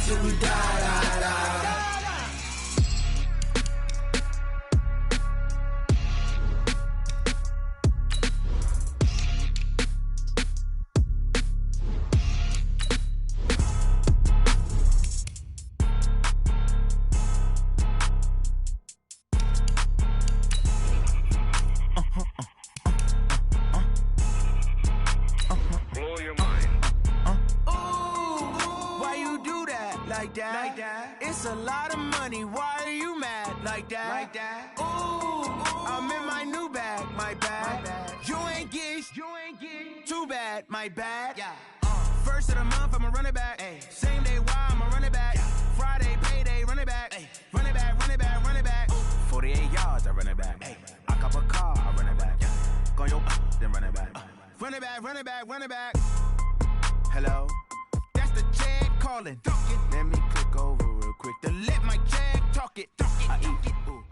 till we die. It's a lot of money, why are you mad like that? Ooh, I'm in my new bag, my bad. You ain't get too bad, my bad. First of the month, I'ma run it back. Same day, why I'ma run it back. Friday, payday, run it back. Run it back, run it back, run it back. 48 yards, I run it back. I cop a car, I run it back. Go yo, then run it back. Run it back, run it back, run it back. Hello? That's the jag calling. Let me click over real quick to let my jag talk it. I eat it. Ooh.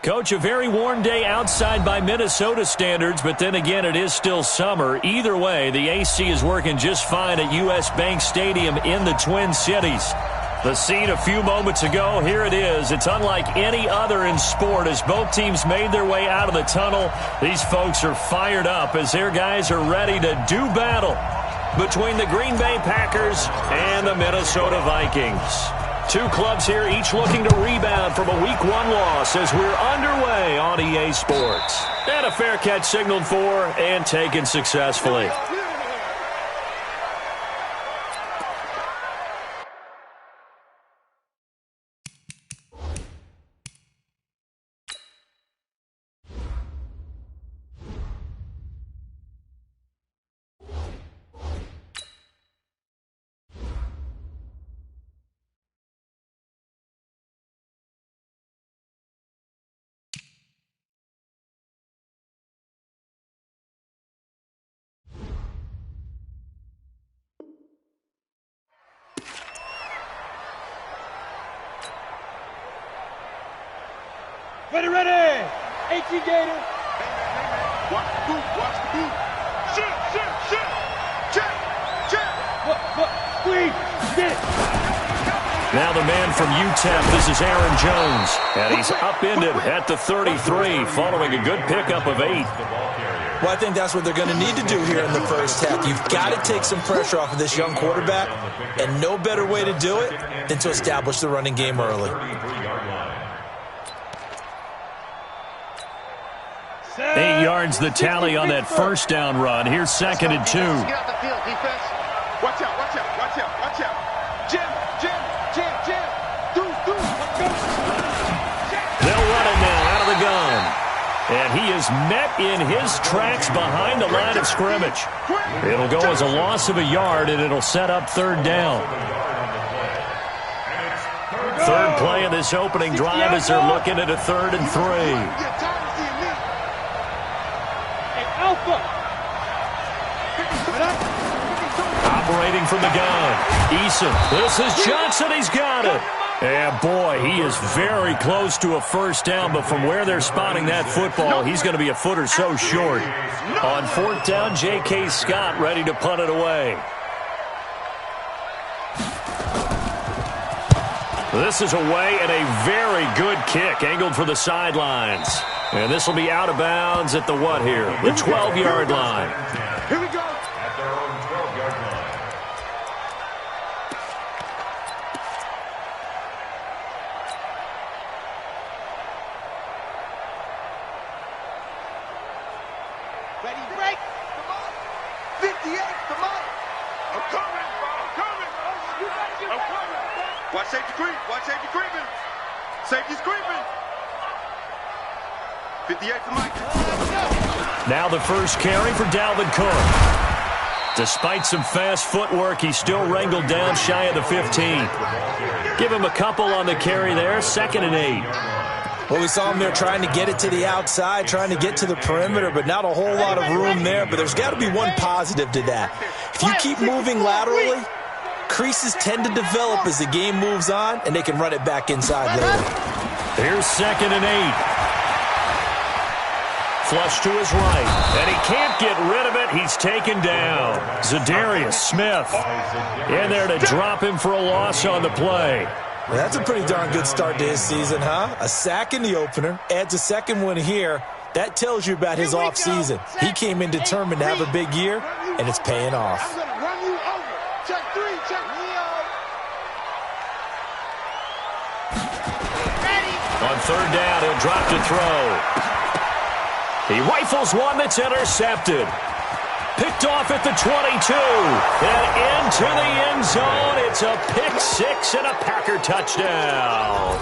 Coach, a very warm day outside by Minnesota standards, but then again, it is still summer. Either way, the AC is working just fine at U.S. Bank Stadium in the Twin Cities. The scene a few moments ago, here it is. It's unlike any other in sport as both teams made their way out of the tunnel. These folks are fired up as their guys are ready to do battle between the Green Bay Packers and the Minnesota Vikings. Two clubs here, each looking to rebound from a Week 1 loss as we're underway on EA Sports. And a fair catch signaled for and taken successfully. Ready! AT Gator! Watch the boot! Shoot! Check! Squeeze! Get! Now the man from UTEP, this is Aaron Jones. And he's upended at the 33 following a good pickup of 8. Well, I think that's what they're going to need to do here in the first half. You've got to take some pressure off of this young quarterback, and no better way to do it than to establish the running game early. 8 yards the tally on that first down run. Here's 2nd and 2. Get out the field, defense. Watch out. Jim. Do. They'll run it now out of the gun. And he is met in his tracks behind the line of scrimmage. It'll go as a loss of a yard, and it'll set up 3rd down. Third play of this opening drive as they're looking at a 3rd and 3. Operating from the gun. Eason. This is Johnson. He's got it. And, boy, he is very close to a first down, but from where they're spotting that football, he's going to be a foot or so short. On 4th down, J.K. Scott ready to punt it away. This is away and a very good kick angled for the sidelines. And this will be out of bounds at the what here? The 12-yard line. Here we go. At their own 12-yard line. Ready, break. Come on. 58, come on. I'm coming. Watch safety creep. Creeping. Safety's creeping. 58 for Mike. Now the first carry for Dalvin Cook. Despite some fast footwork, he's still wrangled down shy of the 15. Give him a couple on the carry there. 2nd and 8. Well, we saw him there trying to get it to the outside, trying to get to the perimeter, but not a whole lot of room there. But there's got to be one positive to that. If you keep moving laterally, creases tend to develop as the game moves on, and they can run it back inside later. Here's 2nd and 8. Flush to his right, and he can't get rid of it. He's taken down. Zadarius Smith in there to drop him for a loss on the play. Well, that's a pretty darn good start to his season, huh? A sack in the opener, adds a second one here. That tells you about his offseason. He came in determined to have a big year, and it's paying off. I'm going to run you over. Check 3, check Leo. Ready. On third down, he'll drop to throw. He rifles one that's intercepted. Picked off at the 22. And into the end zone. It's a pick six and a Packer touchdown.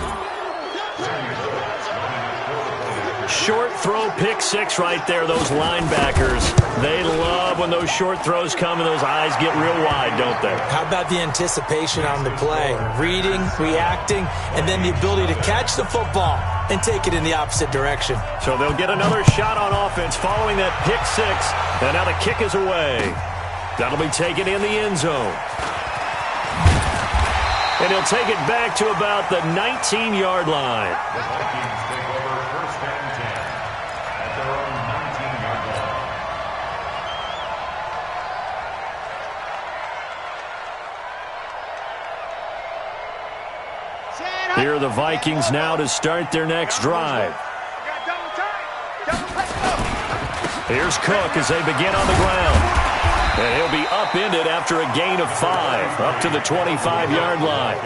Short throw pick six right there. Those linebackers, they love when those short throws come and those eyes get real wide, don't they? How about the anticipation on the play? Reading, reacting, and then the ability to catch the football and take it in the opposite direction. So they'll get another shot on offense following that pick six. And now the kick is away. That'll be taken in the end zone. And he'll take it back to about the 19-yard line. The Vikings take over first and 10 at their own 19-yard line. Here are the Vikings now to start their next drive. Here's Cook as they begin on the ground. And he'll be upended after a gain of 5, up to the 25-yard line.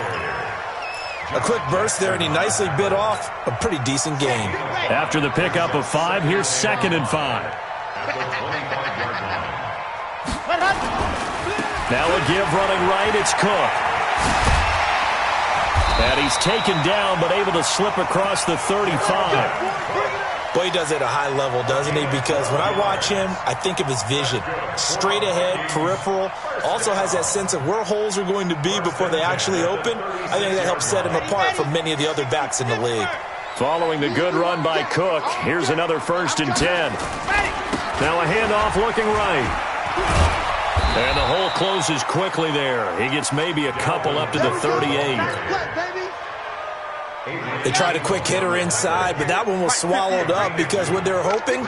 A quick burst there, and he nicely bit off a pretty decent gain. After the pickup of 5, here's 2nd and 5. Now a give running right, it's Cook. And he's taken down, but able to slip across the 35. Boy, he does it at a high level, doesn't he? Because when I watch him, I think of his vision. Straight ahead, peripheral. Also has that sense of where holes are going to be before they actually open. I think that helps set him apart from many of the other backs in the league. Following the good run by Cook, here's another 1st and 10. Now a handoff looking right. And the hole closes quickly there. He gets maybe a couple up to the 38. They tried a quick hitter inside, but that one was swallowed up because what they're hoping,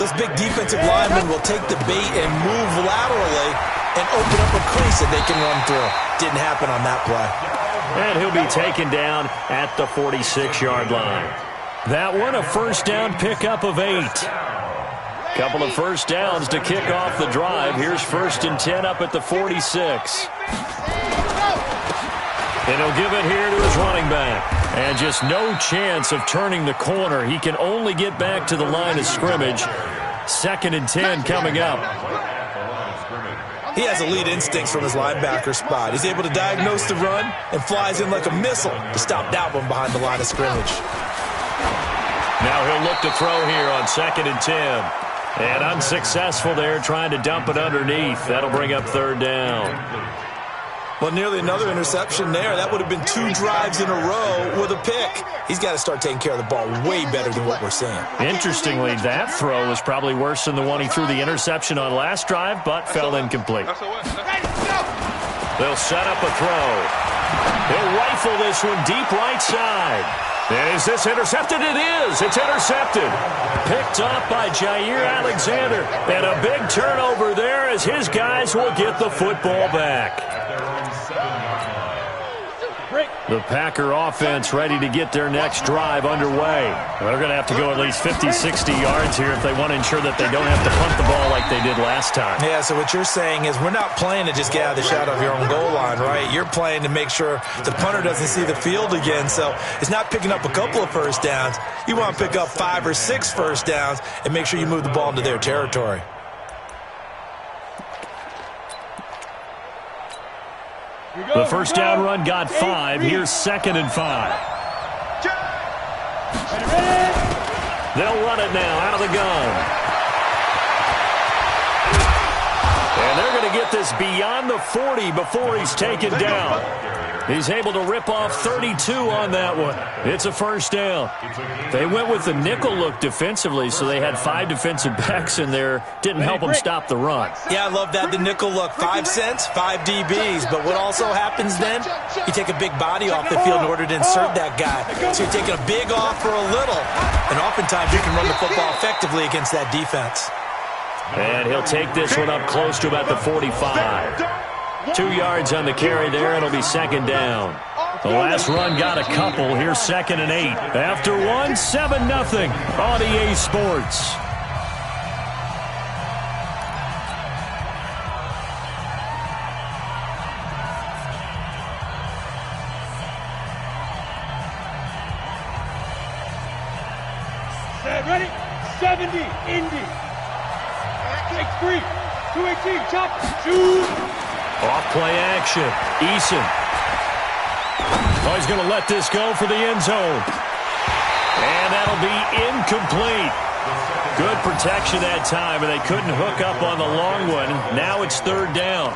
those big defensive linemen will take the bait and move laterally and open up a crease that they can run through. Didn't happen on that play. And he'll be taken down at the 46-yard line. That one, a 1st down pickup of 8. Couple of 1st downs to kick off the drive. Here's 1st and 10 up at the 46. And he'll give it here to his running back. And just no chance of turning the corner. He can only get back to the line of scrimmage. 2nd and 10 coming up. He has elite instincts from his linebacker spot. He's able to diagnose the run and flies in like a missile to stop that one behind the line of scrimmage. Now he'll look to throw here on 2nd and 10. And unsuccessful there, trying to dump it underneath. That'll bring up 3rd down. Well, nearly another interception there. That would have been 2 drives in a row with a pick. He's got to start taking care of the ball way better than what we're seeing. Interestingly, that throw was probably worse than the one he threw the interception on last drive, but fell incomplete. They'll set up a throw. He'll rifle this one deep right side. And is this intercepted? It is. It's intercepted. Picked up by Jair Alexander. And a big turnover there as his guys will get the football back. The Packer offense ready to get their next drive underway. They're going to have to go at least 50, 60 yards here if they want to ensure that they don't have to punt the ball like they did last time. Yeah, so what you're saying is we're not playing to just get out of the shadow of your own goal line, right? You're playing to make sure the punter doesn't see the field again. So it's not picking up a couple of 1st downs. You want to pick up 5 or 6 1st downs and make sure you move the ball into their territory. The 1st down run got 5. Here's 2nd and 5. They'll run it now out of the gun. And they're going to get this beyond the 40 before he's taken down. He's able to rip off 32 on that one. It's a 1st down. They went with the nickel look defensively, so they had 5 defensive backs in there. Didn't help them stop the run. Yeah, I love that, the nickel look. 5 cents, 5 DBs. But what also happens then, you take a big body off the field in order to insert that guy. So you're taking a big off for a little. And oftentimes you can run the football effectively against that defense. And he'll take this one up close to about the 45. 2 yards on the carry there. It'll be second down. The last run got a couple. Here's 2nd and 8. After 7-0 on EA Sports. Ready? 70, Indy. X3, 218, chop, shoot. Off play action. Eason. Oh, he's going to let this go for the end zone. And that'll be incomplete. Good protection that time, and they couldn't hook up on the long one. Now it's 3rd down.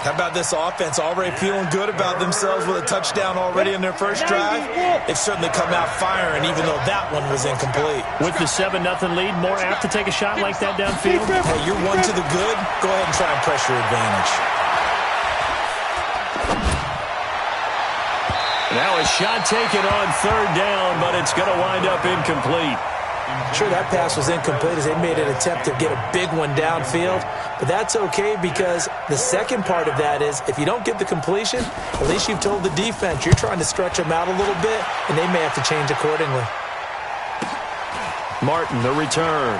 How about this offense already feeling good about themselves with a touchdown already in their first drive? They've certainly come out firing, even though that one was incomplete. With the 7-0 lead, more apt to take a shot like that downfield? Hey, you're one to the good. Go ahead and try and press your advantage. Now a shot taken on 3rd down, but it's going to wind up incomplete. Sure, that pass was incomplete as they made an attempt to get a big one downfield, but that's okay because the second part of that is if you don't get the completion, at least you've told the defense you're trying to stretch them out a little bit, and they may have to change accordingly. Martin, the return.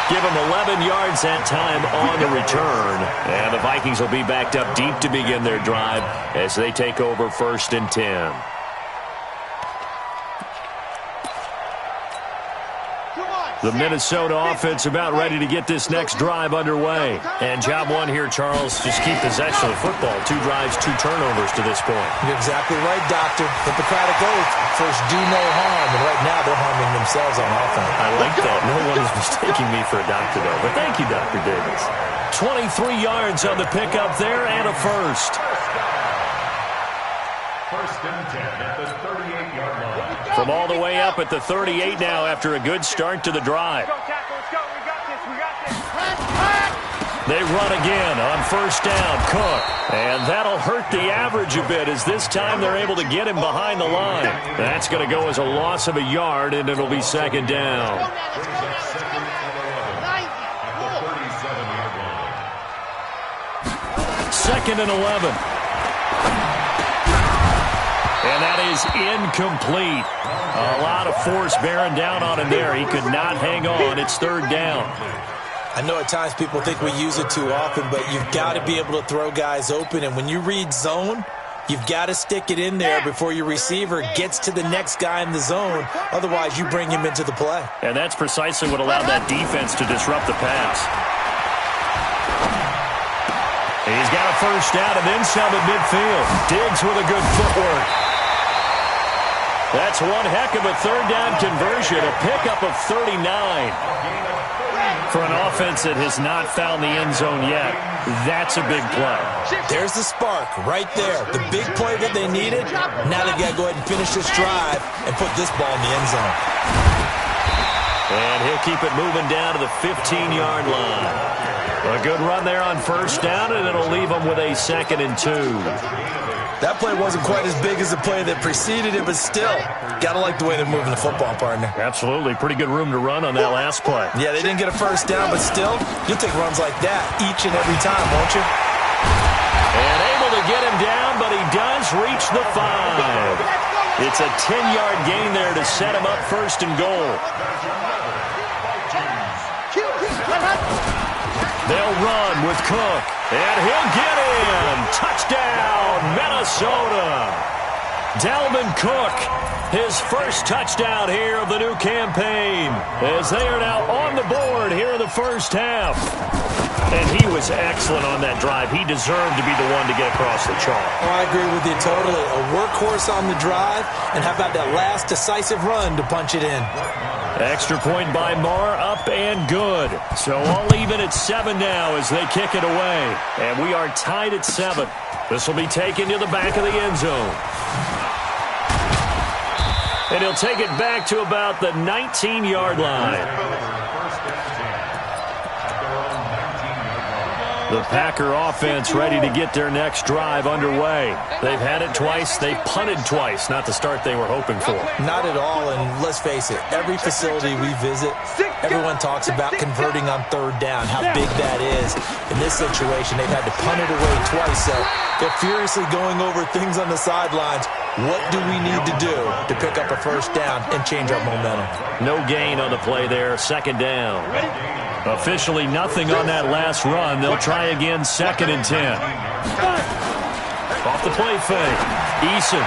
Give him 11 yards that time on the return. And the Vikings will be backed up deep to begin their drive as they take over 1st and 10. The Minnesota offense about ready to get this next drive underway. And job one here, Charles, just keep possession of the football. 2 drives, 2 turnovers to this point. You're exactly right, Doctor. Hippocratic oath. First, do no harm. And right now, they're harming themselves on offense. I like that. No one is mistaking me for a doctor, though. But thank you, Dr. Davis. 23 yards on the pickup there and a first. 1st and 10 at the 38-yard line. From all the way up at the 38 now after a good start to the drive. They run again on 1st down. Cook. And that'll hurt the average a bit as this time they're able to get him behind the line. That's going to go as a loss of a yard, and it'll be 2nd down. 2nd and 11. And that is incomplete. A lot of force bearing down on him there. He could not hang on. It's 3rd down. I know at times people think we use it too often, but you've got to be able to throw guys open. And when you read zone, you've got to stick it in there before your receiver gets to the next guy in the zone. Otherwise, you bring him into the play. And that's precisely what allowed that defense to disrupt the pass. He's got a first down and then some at midfield. Diggs with a good footwork. That's one heck of a 3rd down conversion, a pickup of 39. For an offense that has not found the end zone yet, that's a big play. There's the spark right there. The big play that they needed. Now they've got to go ahead and finish this drive and put this ball in the end zone. And he'll keep it moving down to the 15-yard line. A good run there on 1st down, and it'll leave them with a 2nd and 2. That play wasn't quite as big as the play that preceded it, but still, got to like the way they're moving the football, partner. Absolutely. Pretty good room to run on that last play. Yeah, they didn't get a first down, but still, you'll take runs like that each and every time, won't you? And able to get him down, but he does reach the 5. It's a 10-yard gain there to set him up 1st and goal. They'll run with Cook, and he'll get in. Touchdown, Minnesota. Dalvin Cook, his first touchdown here of the new campaign, as they are now on the board here in the first half. And he was excellent on that drive. He deserved to be the one to get across the chalk. Oh, I agree with you totally. A workhorse on the drive, and how about that last decisive run to punch it in? Extra point by Marr, up and good. So all even at 7 now as they kick it away. And we are tied at 7. This will be taken to the back of the end zone. And he'll take it back to about the 19-yard line. The Packer offense ready to get their next drive underway. They've had it twice. They've punted twice. Not the start they were hoping for. Not at all, and let's face it, every facility we visit, everyone talks about converting on third down, how big that is. In this situation, they've had to punt it away twice, so they're furiously going over things on the sidelines. What do we need to do to pick up a first down and change our momentum? No gain on the play there, second down. Officially nothing on that last run. They'll try again, 2nd and 10. Off the play fake. Eason.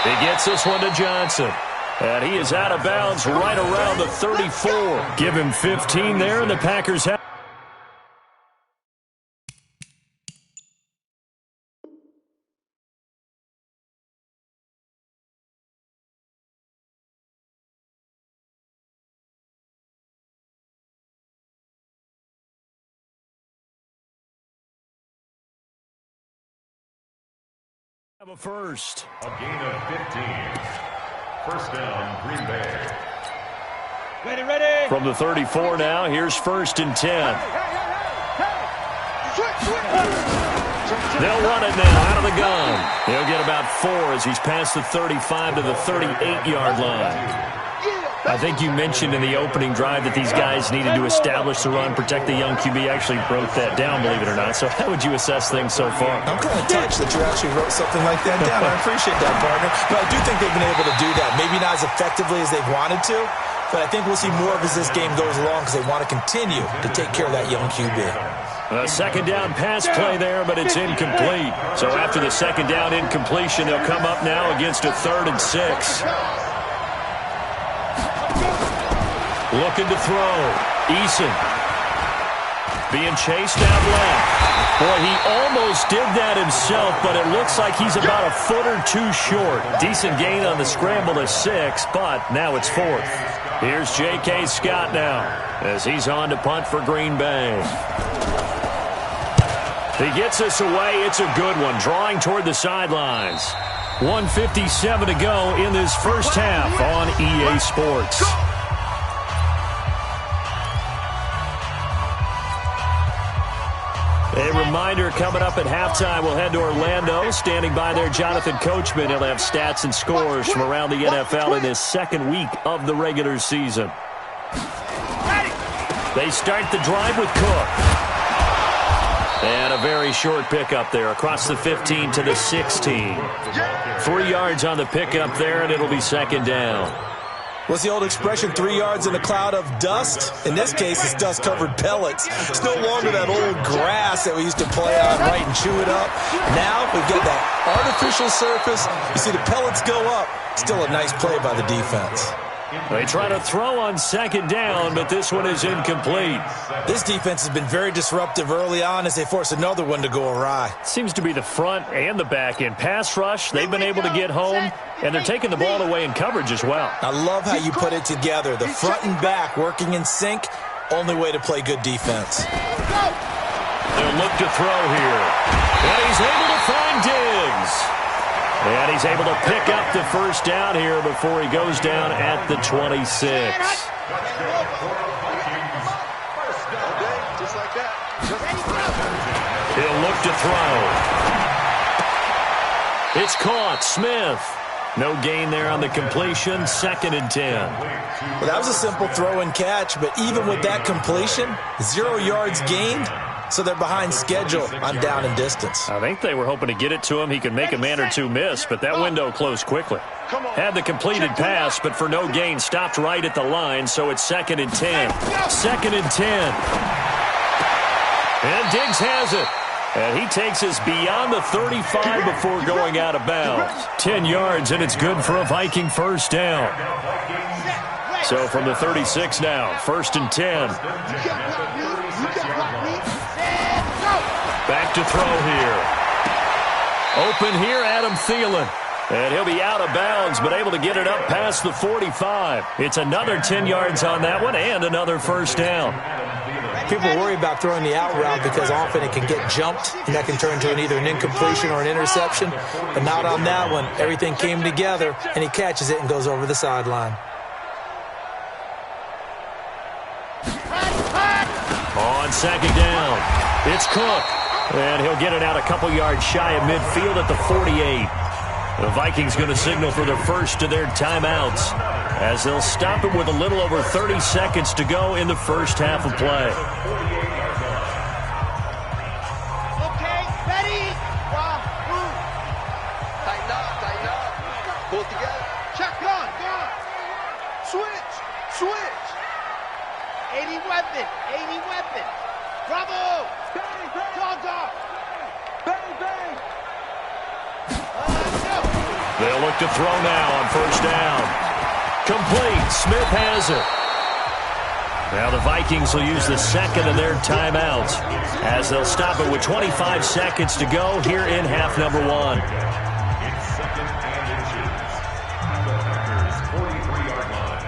He gets this one to Johnson. And he is out of bounds right around the 34. Give him 15 there, and the Packers have. Have a first. A gain of 15. First down, Green Bay. Ready. From the 34 now, here's 1st and 10. They'll run it now out of the gun. He'll get about 4 as he's past the 35 to the 38-yard line. I think you mentioned in the opening drive that these guys needed to establish the run, protect the young QB. Actually wrote that down, believe it or not. So how would you assess things so far? I'm kind of touched that you actually wrote something like that down. I appreciate that, partner. But I do think they've been able to do that. Maybe not as effectively as they've wanted to, but I think we'll see more of as this game goes along because they want to continue to take care of that young QB. A second down pass play there, but it's incomplete. So after the second down incompletion, they'll come up now against a 3rd and 6. Looking to throw. Eason. Being chased out left. Boy, he almost did that himself, but it looks like he's about a foot or two short. Decent gain on the scramble to 6, but now it's 4th. Here's J.K. Scott now as he's on to punt for Green Bay. He gets us away. It's a good one, drawing toward the sidelines. 1:57 to go in this first half on EA Sports. A reminder, coming up at halftime, we'll head to Orlando. Standing by there, Jonathan Coachman. He'll have stats and scores from around the NFL in his 2nd week of the regular season. They start the drive with Cook. And a very short pickup there across the 15 to the 16. 3 yards on the pickup there, and it'll be 2nd down. What's the old expression, 3 yards in a cloud of dust? In this case, it's dust-covered pellets. It's no longer that old grass that we used to play on, right, and chew it up. Now we've got that artificial surface. You see the pellets go up. Still a nice play by the defense. They try to throw on 2nd down, but this one is incomplete. This defense has been very disruptive early on as they force another one to go awry. Seems to be the front and the back end. Pass rush, they've been able to get home, and they're taking the ball away in coverage as well. I love how you put it together. The front and back working in sync, only way to play good defense. They'll look to throw here. And he's able to find Diggs. And he's able to pick up the first down here before he goes down at the 26. He'll look to throw. It's caught. Smith. No gain there on the completion. 2nd and 10. Well, that was a simple throw and catch, but even with that completion, 0 yards gained. So they're behind schedule on down and distance. I think they were hoping to get it to him. He could make a man or two miss, but that window closed quickly. Had the completed pass, but for no gain, stopped right at the line, so it's 2nd and 10. 2nd and 10. And Diggs has it. And he takes us beyond the 35 before going out of bounds. 10 yards, and it's good for a Viking first down. So from the 36 now, 1st and 10. Back to throw here. Open here, Adam Thielen. And he'll be out of bounds, but able to get it up past the 45. It's another 10 yards on that one and another first down. People worry about throwing the out route because often it can get jumped, and that can turn into either an incompletion or an interception. But not on that one. Everything came together, and he catches it and goes over the sideline. On on second down. It's Cook, and he'll get it out a couple yards shy of midfield at the 48. The Vikings going to signal for their first of their timeouts as they'll stop it with a little over 30 seconds to go in the first half of play. Okay, ready? Wow, move. Tighten up. Pull together. Check on. Switch. 80 weapon. Bravo. Dog. Bang. They'll look to throw now on first down. Complete. Smith has it. Now the Vikings will use the second of their timeouts as they'll stop it with 25 seconds to go here in half number 1. It's second and inches. The Packers' 43-yard line.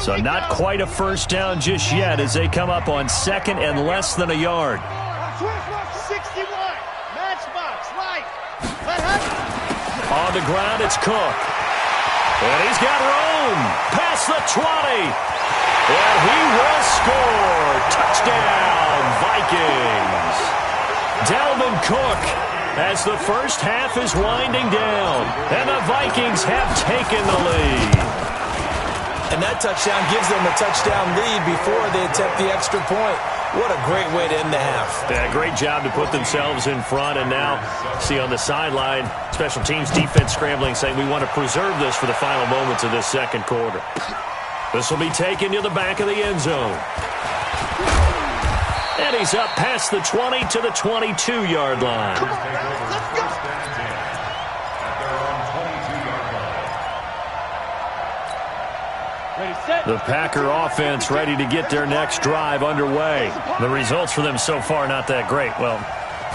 So not quite a first down just yet as they come up on second and less than a yard. 61. Matchbox. Light. On the ground, it's Cook. And he's got room. Past the 20. And he will score. Touchdown, Vikings. Dalvin Cook as the first half is winding down. And the Vikings have taken the lead. And that touchdown gives them a touchdown lead before they attempt the extra point. What a great way to end the half. Yeah, great job to put themselves in front. And now, see on the sideline, special teams defense scrambling, saying we want to preserve this for the final moments of this second quarter. This will be taken to the back of the end zone. And he's up past the 20 to the 22-yard line. Come on, let's go. The Packer offense ready to get their next drive underway. The results for them so far not that great. Well,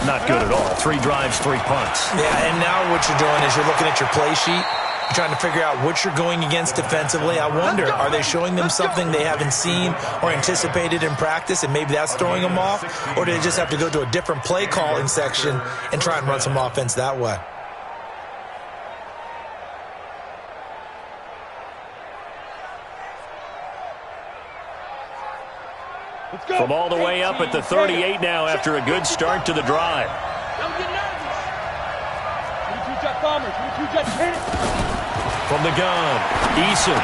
not good at all. 3 drives, 3 punts. Yeah, and now what you're doing is you're looking at your play sheet. You're trying to figure out what you're going against defensively. I wonder, are they showing them something they haven't seen or anticipated in practice, and maybe that's throwing them off? Or do they just have to go to a different play calling section and try and run some offense that way? From all the way up at the 38 now after a good start to the drive. Don't get nervous. 22 jet bombers. 22 jet cannon. From the gun, Eason.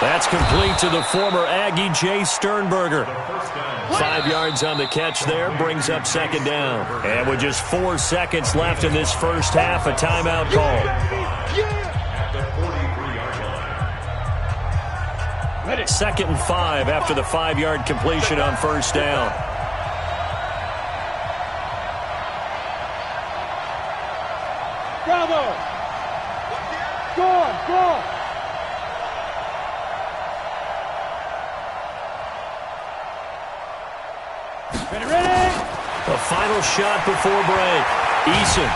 That's complete to the former Aggie Jay Sternberger. 5 yards on the catch there, brings up second down. And with just 4 seconds left in this first half, a timeout call. Second and 5 after the 5-yard completion on first down. Bravo. Go. Ready. A final shot before break. Eason.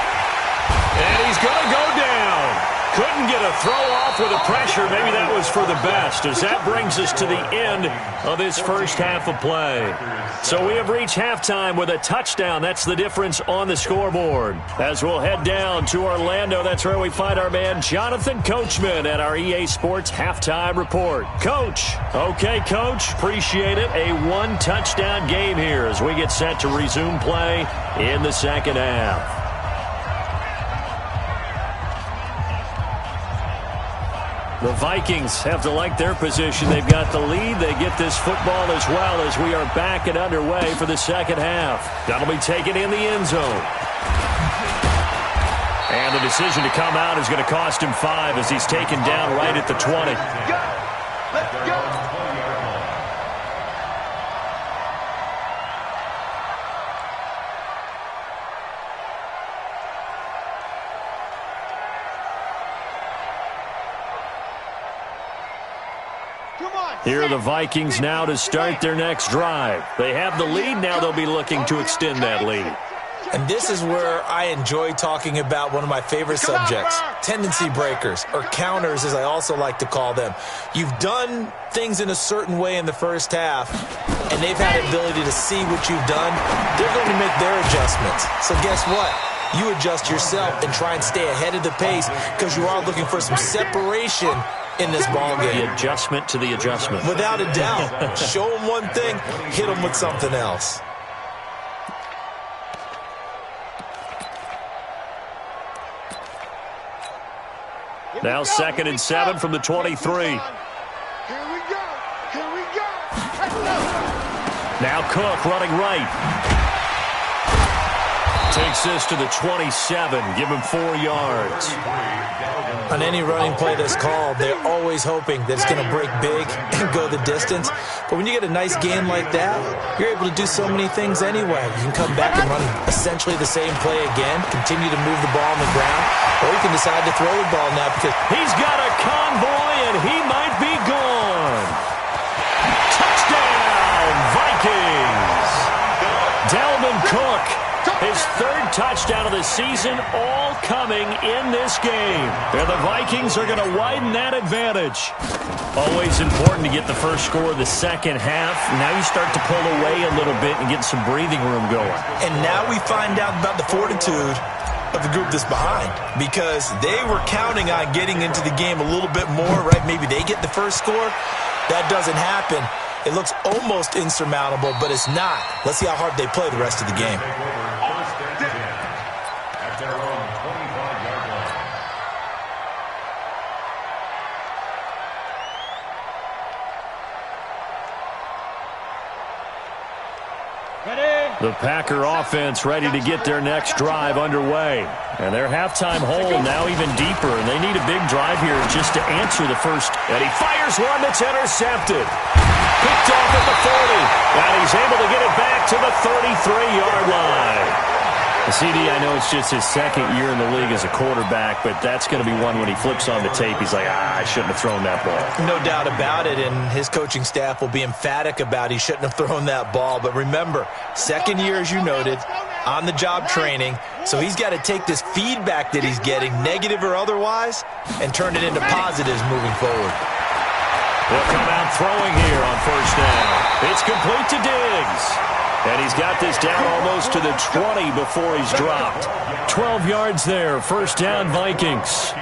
And he's going to go down. Couldn't get a throw off with the pressure. Maybe that was for the best, as that brings us to the end of this first half of play. So we have reached halftime with a touchdown. That's the difference on the scoreboard. As we'll head down to Orlando, that's where we find our man Jonathan Coachman at our EA Sports Halftime Report. Coach. Okay, Coach. Appreciate it. A 1-touchdown game here as we get set to resume play in the second half. The Vikings have to like their position. They've got the lead. They get this football as well as we are back and underway for the second half. That'll be taken in the end zone. And the decision to come out is going to cost him 5 as he's taken down right at the 20. Let's go. Here are the Vikings now to start their next drive. They have the lead. Now they'll be looking to extend that lead. And this is where I enjoy talking about one of my favorite subjects, tendency breakers, or counters as I also like to call them. You've done things in a certain way in the first half, and they've had the ability to see what you've done. They're going to make their adjustments. So guess what? you adjust yourself and try and stay ahead of the pace because you are looking for some separation in this ball game. The adjustment to the adjustment. Without a doubt. Show them one thing, hit them with something else. Now 2nd and 7 from the 23. Here we go. Here we go. Let's go. Now Cook running right. Takes this to the 27. Give him 4 yards. On any running play that's called, they're always hoping that it's going to break big and go the distance. But when you get a nice game like that, you're able to do so many things anyway. You can come back and run essentially the same play again, continue to move the ball on the ground, or you can decide to throw the ball now because he's got a convoy and he might be gone. Touchdown, Vikings. Dalvin Cook, his 3rd touchdown of the season, all coming in this game. And the Vikings are going to widen that advantage. Always important to get the first score of the second half. Now you start to pull away a little bit and get some breathing room going. And now we find out about the fortitude of the group that's behind, because they were counting on getting into the game a little bit more, right? Maybe they get the first score. That doesn't happen. It looks almost insurmountable, but it's not. Let's see how hard they play the rest of the game. At their own 25-yard line. The Packer offense ready to get their next drive underway. And their halftime hole now even deeper, and they need a big drive here just to answer the first. And he fires one that's intercepted. Picked off at the 40, and he's able to get it back to the 33-yard line. CD, I know it's just his 2nd year in the league as a quarterback, but that's going to be one when he flips on the tape, he's like, I shouldn't have thrown that ball. No doubt about it, and his coaching staff will be emphatic about he shouldn't have thrown that ball. But remember, 2nd year, as you noted, on-the-job training, so he's got to take this feedback that he's getting, negative or otherwise, and turn it into positives moving forward. He'll come out throwing here on 1st down. It's complete to Diggs. And he's got this down almost to the 20 before he's dropped. 12 yards there. 1st down, Vikings.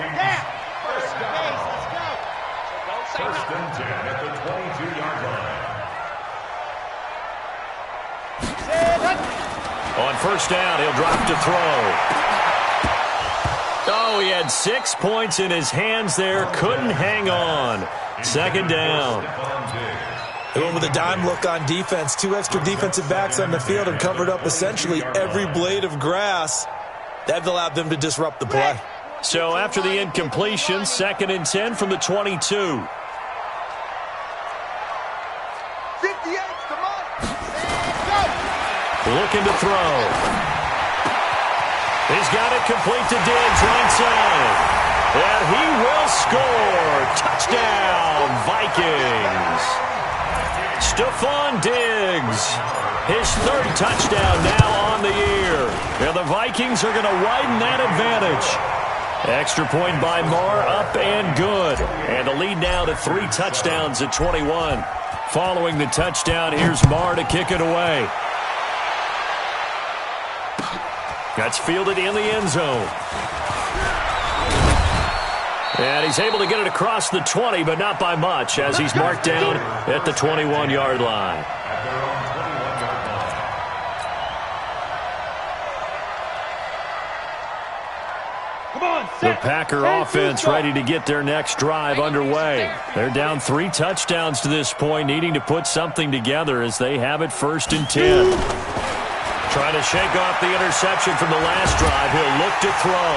First and 10 at the 22-yard line. On 1st down, he'll drop to throw. Oh, he had 6 points in his hands there. Couldn't hang on. 2nd down. They went with a dime look on defense. 2 extra defensive backs on the field and covered up essentially every blade of grass. That allowed them to disrupt the play. So after the incompletion, 2nd and 10 from the 22. 58's the mark. Looking to throw. He's got it complete to Diggs, right side. And he will score. Touchdown, Vikings. Stephon Diggs, his 3rd touchdown now on the year. And the Vikings are going to widen that advantage. Extra point by Marr, up and good. And the lead now to 3 touchdowns at 21. Following the touchdown, here's Marr to kick it away. That's fielded in the end zone. And he's able to get it across the 20, but not by much, as he's marked down at the 21-yard line. The Packer offense ready to get their next drive underway. They're down 3 touchdowns to this point, needing to put something together as they have it 1st and 10. Trying to shake off the interception from the last drive. He'll look to throw.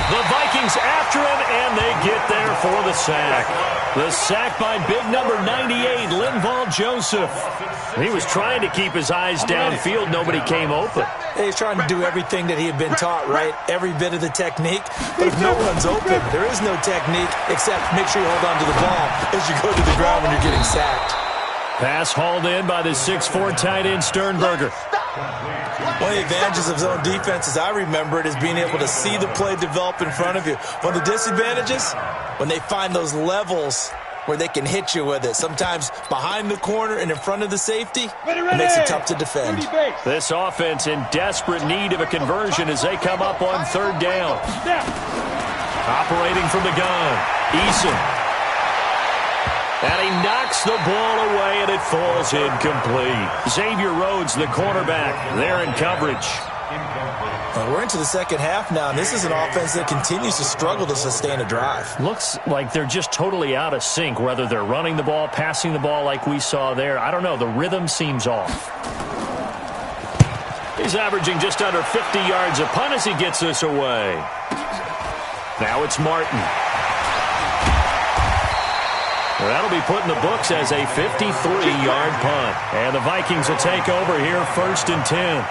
The Vikings after him, and they get there for the sack. The sack by big number 98, Linval Joseph. He was trying to keep his eyes downfield. Nobody came open. He's trying to do everything that he had been taught, right? Every bit of the technique. But if no one's open, there is no technique except make sure you hold on to the ball as you go to the ground when you're getting sacked. Pass hauled in by the 6'4" tight end Sternberger. One of the advantages of zone defense, as I remember it, is being able to see the play develop in front of you. One of the disadvantages, when they find those levels where they can hit you with it. Sometimes behind the corner and in front of the safety, it makes it tough to defend. This offense in desperate need of a conversion as they come up on third down. Operating from the gun, Eason. And he knocks the ball away, and it falls incomplete. Xavier Rhodes, the cornerback, there in coverage. We're into the second half now, and this is an offense that continues to struggle to sustain a drive. Looks like they're just totally out of sync, whether they're running the ball, passing the ball like we saw there. I don't know. The rhythm seems off. He's averaging just under 50 yards a punt as he gets this away. Now it's Martin. That'll be put in the books as a 53-yard punt. And the Vikings will take over here 1st and 10.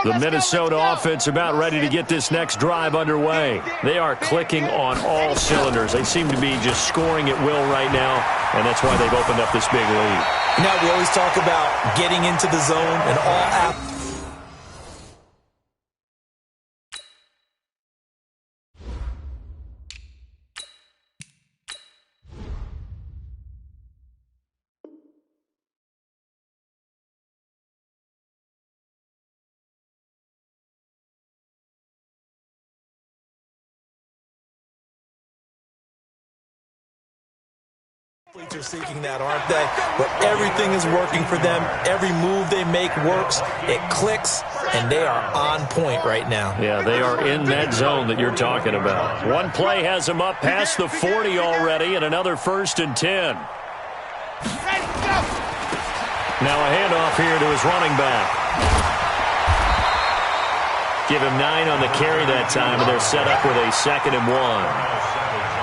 The Minnesota offense about ready to get this next drive underway. They are clicking on all cylinders. They seem to be just scoring at will right now, and that's why they've opened up this big lead. Now, we always talk about getting into the zone and all out. Athletes are seeking that, aren't they? But everything is working for them. Every move they make works. It clicks, and they are on point right now. Yeah, they are in that zone that you're talking about. One play has them up past the 40 already, and another 1st and 10. Now a handoff here to his running back. Give him 9 on the carry that time, and they're set up with a 2nd and 1.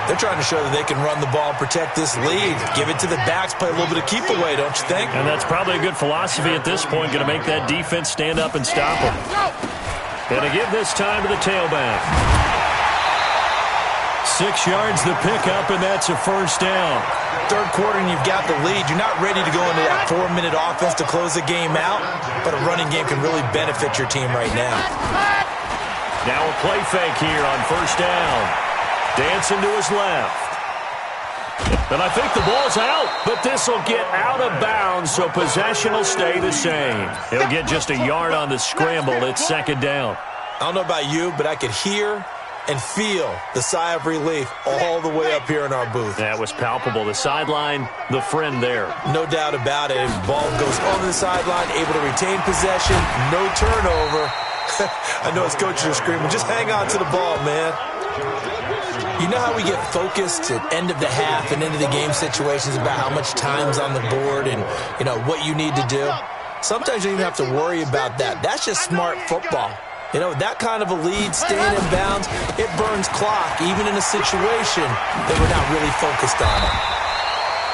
They're trying to show that they can run the ball, protect this lead, give it to the backs, play a little bit of keep away, don't you think? And that's probably a good philosophy at this point, going to make that defense stand up and stop them. And to give this time to the tailback. 6 yards the pickup, and that's a 1st down. Third quarter, and you've got the lead. You're not ready to go into that 4-minute offense to close the game out, but a running game can really benefit your team right now. Now a play fake here on 1st down. Dancing to his left. And I think the ball's out, but this will get out of bounds, so possession will stay the same. He'll get just a yard on the scramble. It's 2nd down. I don't know about you, but I could hear and feel the sigh of relief all the way up here in our booth. That was palpable. The sideline, the friend there. No doubt about it. Ball goes over the sideline, able to retain possession, no turnover. I know his coaches are screaming, just hang on to the ball, man. You know how we get focused at end of the half and into the game situations about how much time's on the board and, you know, what you need to do? Sometimes you don't even have to worry about that. That's just smart football. You know, that kind of a lead, staying in bounds, it burns clock, even in a situation that we're not really focused on it.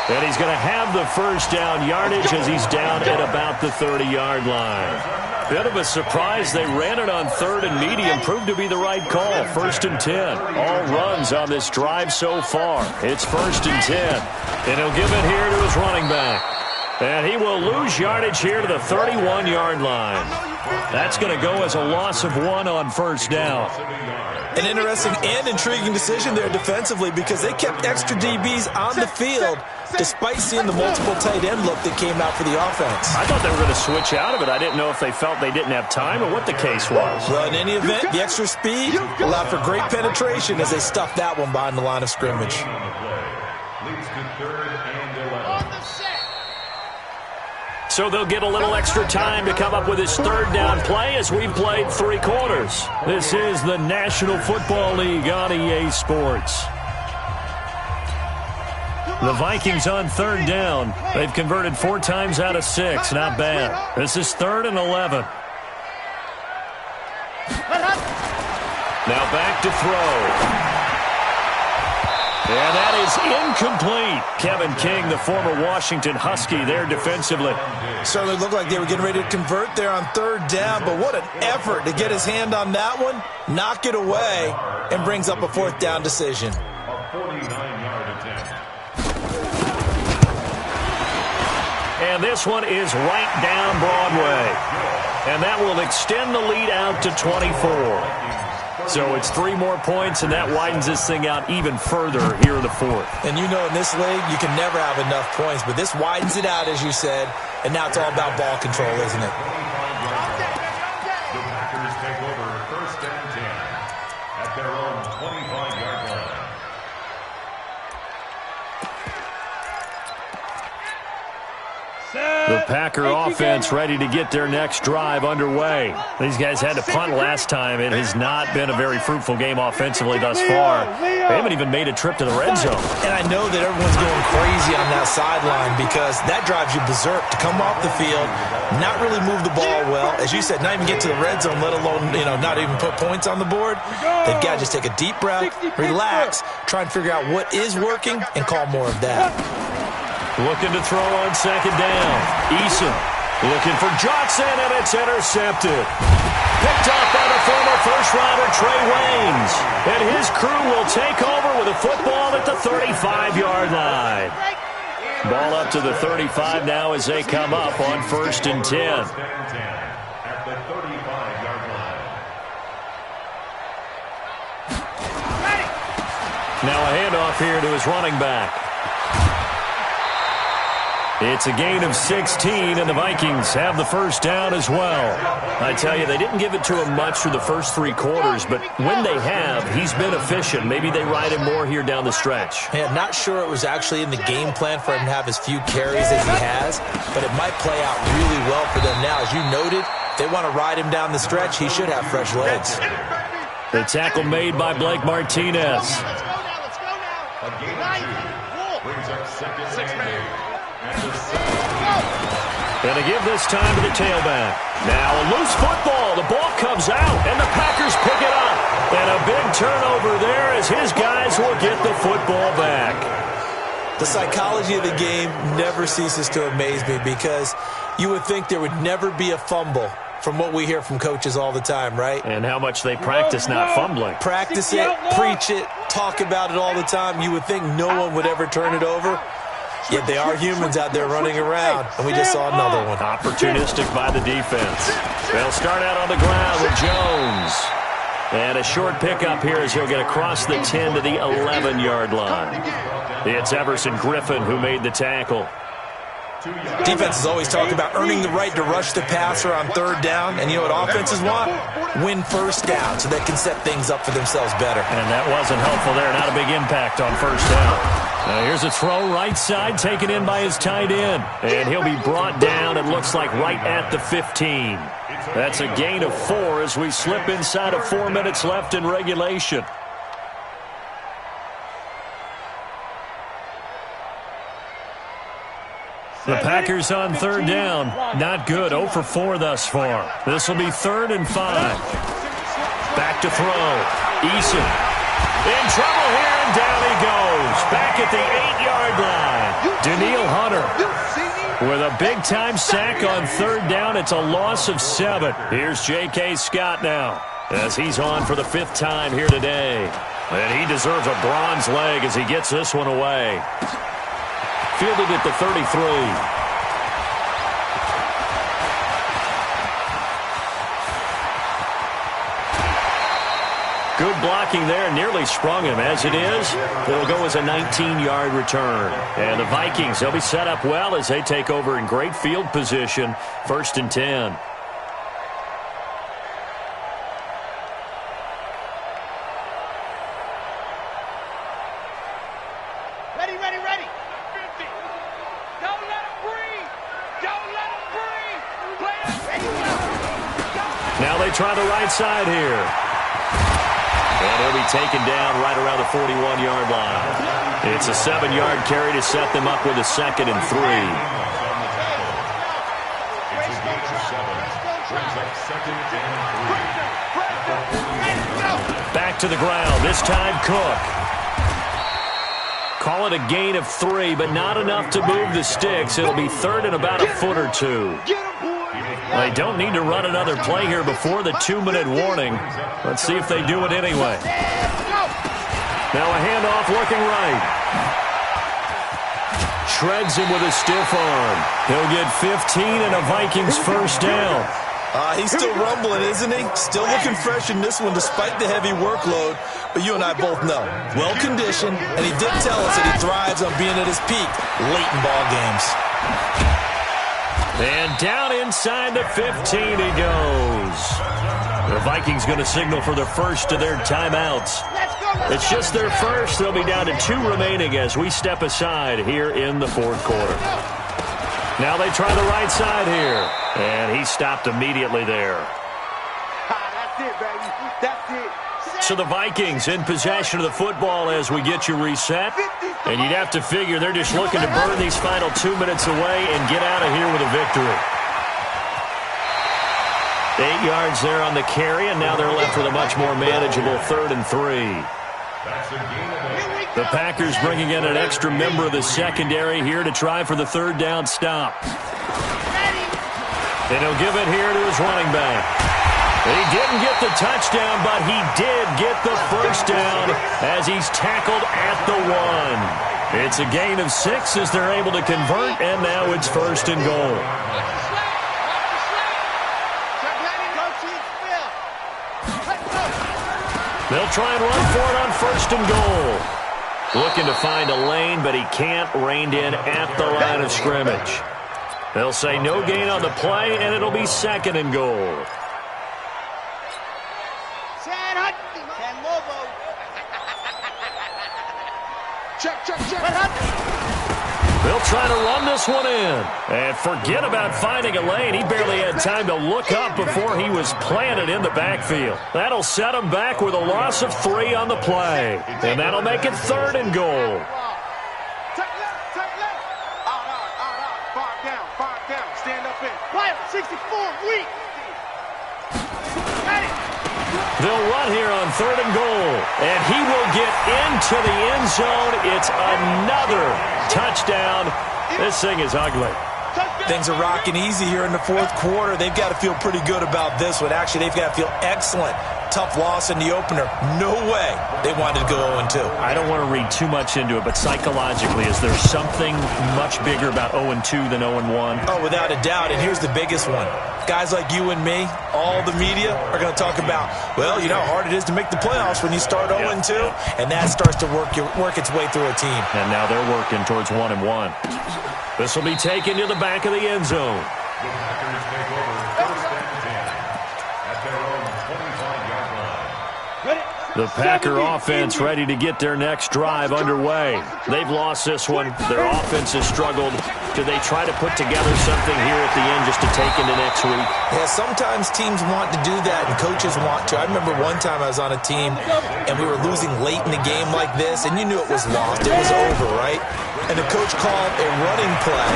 And he's going to have the first down yardage as he's down at about the 30-yard line. Bit of a surprise. They ran it on third and medium. Proved to be the right call. 1st and 10. All runs on this drive so far. It's 1st and 10. And he'll give it here to his running back. And he will lose yardage here to the 31-yard line. That's going to go as a loss of 1 on first down. An interesting and intriguing decision there defensively because they kept extra DBs on the field despite seeing the multiple tight end look that came out for the offense. I thought they were going to switch out of it. I didn't know if they felt they didn't have time or what the case was. Well, in any event, the extra speed allowed for great penetration as they stuffed that one behind the line of scrimmage. Leads to 3rd and 11. So they'll get a little extra time to come up with his 3rd down play as we've played 3 quarters. This is the National Football League on EA Sports. The Vikings on 3rd down. They've converted 4 times out of 6. Not bad. This is 3rd and 11. Now back to throw. And that is incomplete. Kevin King, the former Washington Husky, there defensively. Certainly looked like they were getting ready to convert there on 3rd down, but what an effort to get his hand on that one, knock it away, and brings up a 4th down decision. A 49-yard attempt. And this one is right down Broadway. And that will extend the lead out to 24. So it's 3 more points, and that widens this thing out even further here in the 4th. And you know in this league, you can never have enough points, but this widens it out, as you said, and now it's all about ball control, isn't it? The Packers take over 1st and 10 at their own 25-yard line. The Packer offense ready to get their next drive underway. These guys had to punt last time. It has not been a very fruitful game offensively thus far. They haven't even made a trip to the red zone. And I know that everyone's going crazy on that sideline because that drives you berserk to come off the field, not really move the ball well. As you said, not even get to the red zone, let alone, you know, not even put points on the board. They've got to just take a deep breath, relax, try and figure out what is working, and call more of that. Looking to throw on 2nd down. Eason looking for Johnson, and it's intercepted. Picked off by the former first-rounder Trey Waynes. And his crew will take over with a football at the 35-yard line. Ball up to the 35 now as they come up on 1st and 10. At the 35-yard line. Now a handoff here to his running back. It's a gain of 16, and the Vikings have the first down as well. I tell you, they didn't give it to him much through the first 3 quarters, but when they have, he's been efficient. Maybe they ride him more here down the stretch. Yeah, not sure it was actually in the game plan for him to have as few carries as he has, but it might play out really well for them now. As you noted, they want to ride him down the stretch. He should have fresh legs. The tackle made by Blake Martinez. Let's go now. A gain of 2. Brings up 2nd and 8. And they give this time to the tailback. Now a loose football. The ball comes out, and the Packers pick it up. And a big turnover there as his guys will get the football back. The psychology of the game never ceases to amaze me because you would think there would never be a fumble from what we hear from coaches all the time, right? And how much they practice not fumbling. Practice it, preach it, talk about it all the time. You would think no one would ever turn it over. Yet they are humans out there running around, and we just saw another one. Opportunistic by the defense. They'll start out on the ground with Jones. And a short pickup here as he'll get across the 10 to the 11-yard line. It's Everson Griffin who made the tackle. Defenses always talk about earning the right to rush the passer on 3rd down, and you know what offenses want? Win first down so they can set things up for themselves better. And that wasn't helpful there. Not a big impact on first down. Now here's a throw right side taken in by his tight end. And he'll be brought down, it looks like, right at the 15. That's a gain of 4 as we slip inside of 4 minutes left in regulation. The Packers on third down. Not good. 0 for 4 thus far. This will be 3rd and 5. Back to throw. Eason. In trouble here, and down he goes. Back at the 8-yard line. Daniil Hunter with a big-time sack on third down. It's a loss of 7. Here's J.K. Scott now as he's on for the 5th time here today. And he deserves a bronze leg as he gets this one away. Fielded at the 33. Good blocking there, nearly sprung him. As it is, it'll go as a 19-yard return. And the Vikings, they'll be set up well as they take over in great field position. 1st and 10. Ready, ready, ready. 50. Don't let him breathe. Don't let him breathe. Play it. Ready, go. Now they try the right side here. And he'll be taken down right around the 41-yard line. It's a 7-yard carry to set them up with a 2nd and 3. Back to the ground. This time Cook. Call it a gain of 3, but not enough to move the sticks. It'll be 3rd and about a foot or 2. They don't need to run another play here before the 2-minute warning. Let's see if they do it anyway. Now a handoff looking right. Shreds him with a stiff arm. He'll get 15 and a Vikings 1st down. He's still rumbling, isn't he? Still looking fresh in this one despite the heavy workload. But you and I both know, well-conditioned, and he did tell us that he thrives on being at his peak late in ball games. And down inside the 15 he goes. The Vikings going to signal for the first of their timeouts. It's just their first. They'll be down to 2 remaining as we step aside here in the 4th quarter. Now they try the right side here. And he stopped immediately there. That's it, baby. That's it. So the Vikings in possession of the football as we get you reset. And you'd have to figure they're just looking to burn these final 2 minutes away and get out of here with a victory. 8 yards there on the carry, and now they're left with a much more manageable 3rd and 3. The Packers bringing in an extra member of the secondary here to try for the 3rd down stop. And he'll give it here to his running back. He didn't get the touchdown, but he did get the 1st down as he's tackled at the 1. It's a gain of 6 as they're able to convert, and now it's 1st and goal. They'll try and run for it on 1st and goal. Looking to find a lane, but he can't. Reined in at the line of scrimmage. They'll say no gain on the play, and it'll be 2nd and goal. They'll try to run this one in. And forget about finding a lane. He barely had time to look up before he was planted in the backfield. That'll set him back with a loss of 3 on the play. And that'll make it 3rd and goal. Stand up in. 64, weak. They'll run here on 3rd and goal. And he will get into the end zone. It's another touchdown. This thing is ugly. Things are rocking easy here in the 4th quarter. They've got to feel pretty good about this one. Actually, they've got to feel excellent. Tough loss in the opener. No way they wanted to go 0-2. I don't want to read too much into it, but psychologically, is there something much bigger about 0-2 than 0-1? Oh, without a doubt. And here's the biggest one. Guys like you and me, all the media, are going to talk about, well, you know how hard it is to make the playoffs when you start 0-2, and that starts to work its way through a team. And now they're working towards 1-1. This will be taken to the back of the end zone. The Packers take over 1st and 10 at their own 25-yard line. The Packer offense ready to get their next drive underway. They've lost this one. Their offense has struggled. Do they try to put together something here at the end just to take into next week? Yeah, sometimes teams want to do that and coaches want to. I remember one time I was on a team and we were losing late in the game like this, and you knew it was lost. It was over, right? And the coach called a running play.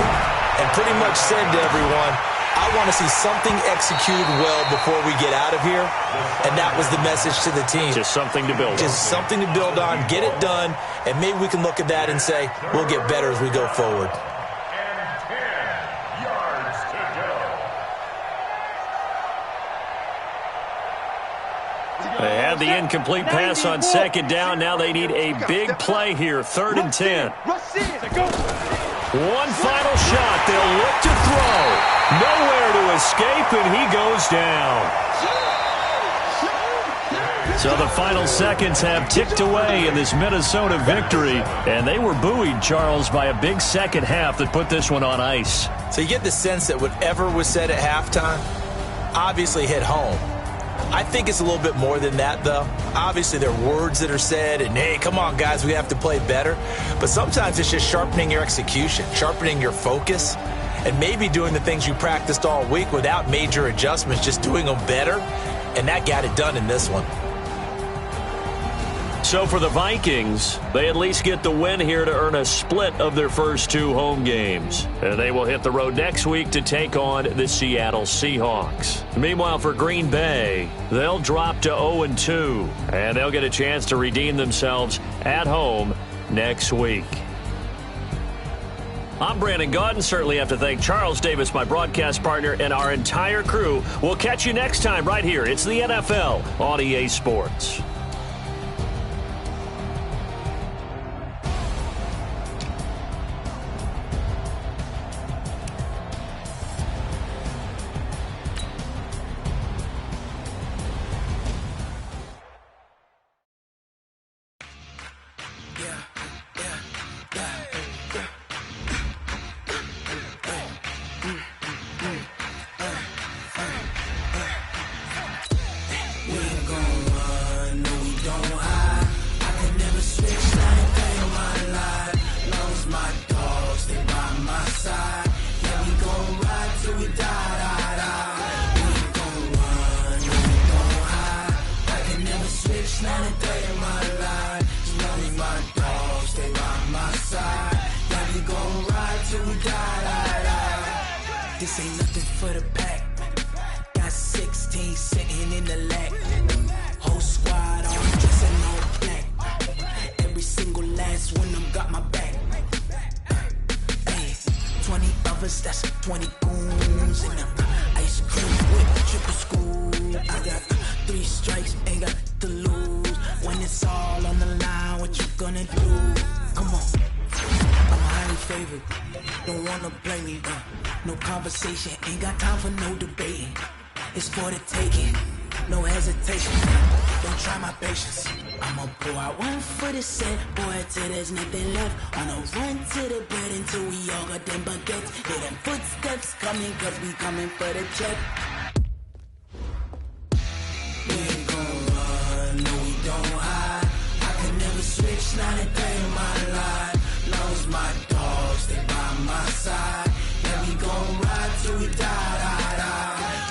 and pretty much said to everyone, I want to see something executed well before we get out of here. And that was the message to the team. Just something to build on. Just something to build on, get it done, and maybe we can look at that and say, we'll get better as we go forward. And 10 yards to go. They had the incomplete pass on second down. Now they need a big play here, 3rd and 10. One final shot. They'll look to throw. Nowhere to escape, and he goes down. So the final seconds have ticked away in this Minnesota victory, and they were buoyed, Charles, by a big second half that put this one on ice. So you get the sense that whatever was said at halftime obviously hit home. I think it's a little bit more than that, though. Obviously, there are words that are said, and, hey, come on, guys, we have to play better. But sometimes it's just sharpening your execution, sharpening your focus, and maybe doing the things you practiced all week without major adjustments, just doing them better. And that got it done in this one. So for the Vikings, they at least get the win here to earn a split of their first 2 home games. And they will hit the road next week to take on the Seattle Seahawks. Meanwhile, for Green Bay, they'll drop to 0-2, and they'll get a chance to redeem themselves at home next week. I'm Brandon Gaudin. Certainly have to thank Charles Davis, my broadcast partner, and our entire crew. We'll catch you next time right here. It's the NFL on EA Sports. This ain't nothing for the pack. Got 16 sitting in the lap. Whole squad all dressing all black. Every single last one of them got my back. Hey, 20 of us, that's 20 goons in them. Ice cream with triple school. I got 3 strikes, ain't got to lose. When it's all on the line, what you gonna do? Come on. I'm highly favored, don't wanna blame me, no conversation, ain't got time for no debating. It's for the taking, no hesitation, don't try my patience. I'ma pull out one for the set, boy, till there's nothing left. On a run to the bed until we all got them baguettes. Hear them footsteps coming, cause we coming for the check. We ain't gon' run, no we don't hide. I can never switch, not a day in my life. Long as my dogs, they by my side. Yeah, we gon' ride till we die.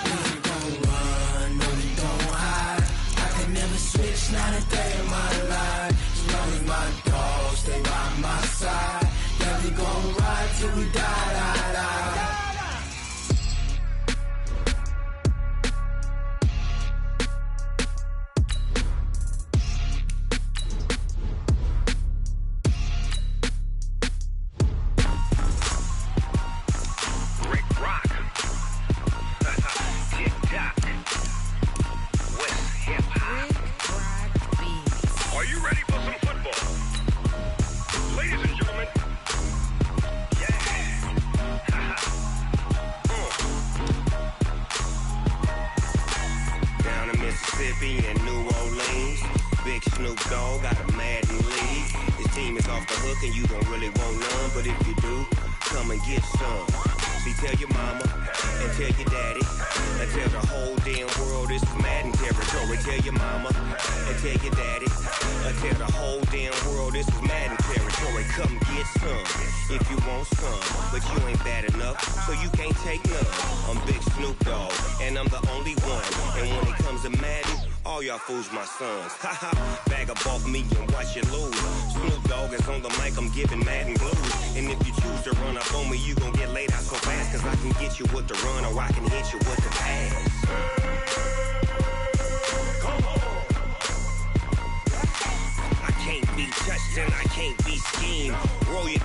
We ain't gon' run, no we don't hide. I can never switch, not a day in my life. As long as my dogs, they by my side. Yeah, we gon' ride till we die. Fools my sons. Back Bag up off me and watch you lose. Snoop Dogg is on the mic, I'm giving Madden blues. And if you choose to run up on me, you gon' get laid out so fast. Cause I can get you with the run or I can hit you with the pass. I can't be touched and I can't be schemed. Roll you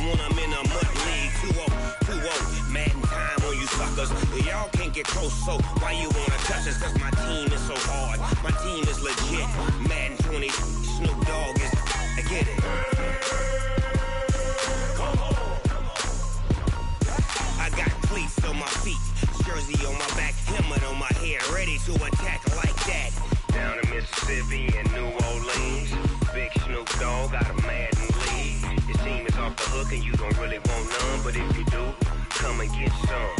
when I'm in a mud league. 2-0, Madden time on you suckers. Y'all can't get close, so why you wanna touch us? Cause my team is so hard, my team is legit. Madden 20, Snoop Dogg is, I get it. I got cleats on my feet, jersey on my back, helmet on my head, ready to attack like that. Down in Mississippi and New Orleans, Big Snoop Dogg got a Madden league. Your team is off the hook and you don't really want none, but if you do, come and get some.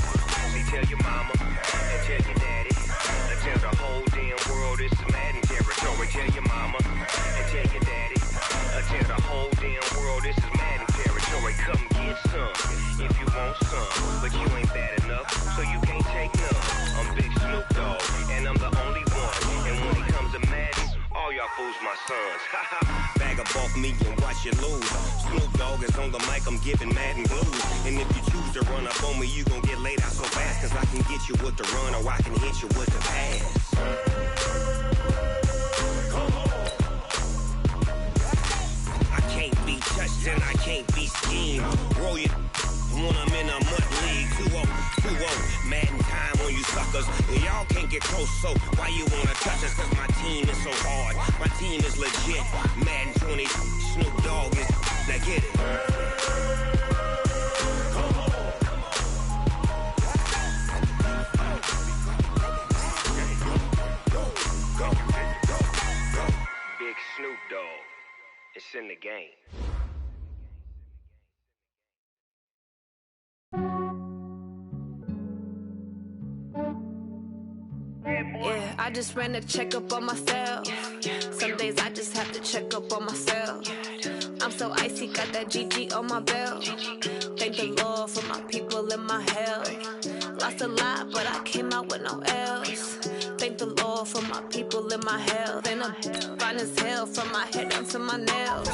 See, tell your mama and tell your daddy, and tell the whole damn world it's Madden territory. Tell your mama and tell your daddy, and tell the whole damn world this is Madden territory. Come get some if you want some, but you ain't bad enough, so you can't take none. I'm Big Snoop Dogg, and I'm the only one. And when it comes to Madden, all y'all fools my sons. Bag up off me and watch you lose. Snoop Dogg is on the mic, I'm giving Madden blues. And if you choose to run up on me, you gon' get laid out so fast. Cause I can get you with the run or I can hit you with the pass. I can't be touched and I can't be schemed. Roll you when I'm in a mud league. 2-0, Madden time on you suckers. Y'all can't get close, so why you wanna touch us? Cause my team is so hard, my team is legit. Madden 20, Snoop Dogg is, now get it. Big Snoop Dogg, it's in the game. Yeah, I just ran a checkup on myself. Some days I just have to check up on myself. I'm so icy, got that GG on my belt. Thank the Lord for my people in my hell. Lost a lot, but I came out with no L's. Thank the Lord for my people in my hell. Then I'm fine as hell from my head down to my nails.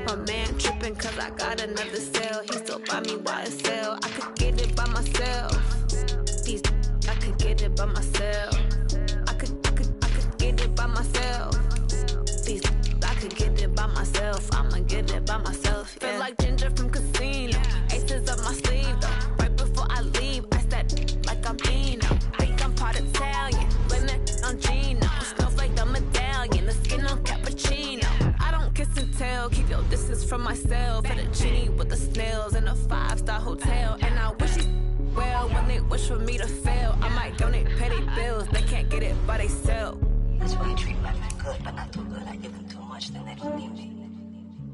My man tripping cause I got another cell. He still buy me YSL. I could get it by myself. These I could get it by myself. I could get it by myself. These I could get it by myself. I'ma get it by myself. Yeah. Feel like Ginger from Casino. Aces up my sleeve though. Right before I leave, I said like I'm Eno. Think I'm part Italian. Blame it on Gino. Smells like the medallion. The skin on cappuccino. I don't kiss and tell. Keep your distance from myself. Fettuccine with the snails in a 5-star hotel. And I wish he well when they wish for me to fail. I might donate petty bills. They can't get it by they self. That's why you treat my man good, but not too good. I give them too much, then they don't need me.